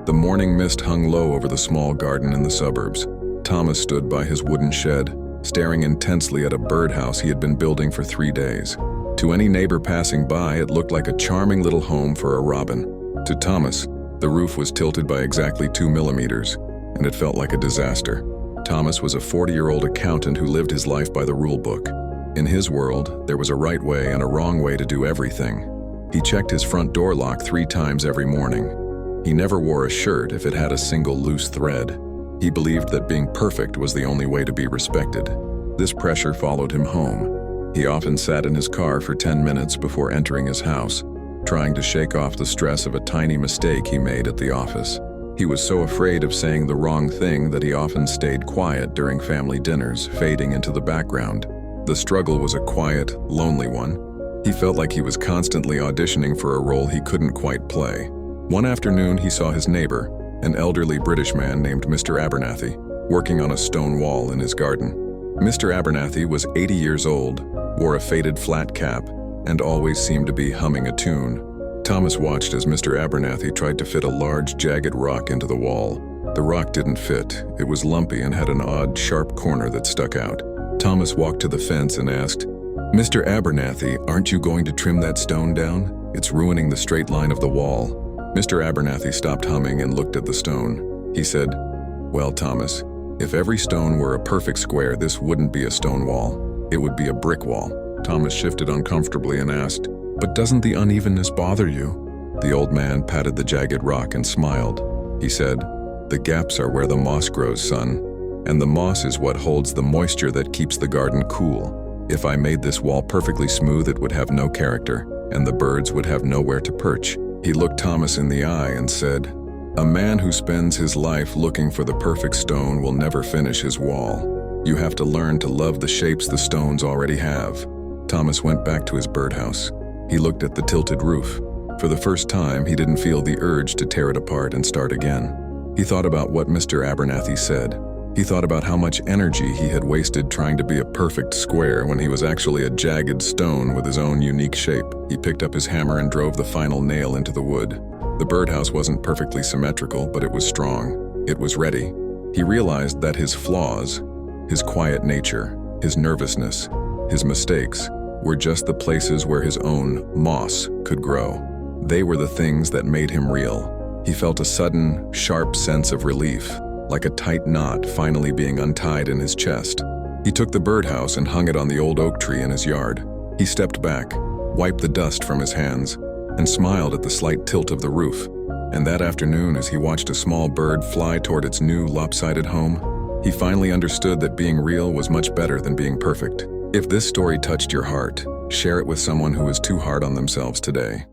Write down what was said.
The morning mist hung low over the small garden in the suburbs. Thomas stood by his wooden shed, staring intensely at a birdhouse he had been building for 3 days. To any neighbor passing by, it looked like a charming little home for a robin. To Thomas, the roof was tilted by exactly 2 millimeters, and it felt like a disaster. Thomas was a 40-year-old accountant who lived his life by the rule book. In his world, there was a right way and a wrong way to do everything. He checked his front door lock 3 times every morning. He never wore a shirt if it had a single loose thread. He believed that being perfect was the only way to be respected. This pressure followed him home. He often sat in his car for 10 minutes before entering his house, trying to shake off the stress of a tiny mistake he made at the office. He was so afraid of saying the wrong thing that he often stayed quiet during family dinners, fading into the background. The struggle was a quiet, lonely one. He felt like he was constantly auditioning for a role he couldn't quite play. One afternoon, he saw his neighbor, an elderly British man named Mr. Abernathy, working on a stone wall in his garden. Mr. Abernathy was 80 years old, wore a faded flat cap, and always seemed to be humming a tune. Thomas watched as Mr. Abernathy tried to fit a large, jagged rock into the wall. The rock didn't fit. It was lumpy and had an odd, sharp corner that stuck out. Thomas walked to the fence and asked, "Mr. Abernathy, aren't you going to trim that stone down? It's ruining the straight line of the wall." Mr. Abernathy stopped humming and looked at the stone. He said, "Well, Thomas, if every stone were a perfect square, this wouldn't be a stone wall. It would be a brick wall." Thomas shifted uncomfortably and asked, "But doesn't the unevenness bother you?" The old man patted the jagged rock and smiled. He said, "The gaps are where the moss grows, son. And the moss is what holds the moisture that keeps the garden cool. If I made this wall perfectly smooth, it would have no character, and the birds would have nowhere to perch." He looked Thomas in the eye and said, "A man who spends his life looking for the perfect stone will never finish his wall. You have to learn to love the shapes the stones already have." Thomas went back to his birdhouse. He looked at the tilted roof. For the first time, he didn't feel the urge to tear it apart and start again. He thought about what Mr. Abernathy said. He thought about how much energy he had wasted trying to be a perfect square when he was actually a jagged stone with his own unique shape. He picked up his hammer and drove the final nail into the wood. The birdhouse wasn't perfectly symmetrical, but it was strong. It was ready. He realized that his flaws, his quiet nature, his nervousness, his mistakes, were just the places where his own moss could grow. They were the things that made him real. He felt a sudden, sharp sense of relief, like a tight knot finally being untied in his chest. He took the birdhouse and hung it on the old oak tree in his yard. He stepped back, wiped the dust from his hands, and smiled at the slight tilt of the roof. And that afternoon, as he watched a small bird fly toward its new lopsided home, he finally understood that being real was much better than being perfect. If this story touched your heart, share it with someone who is too hard on themselves today.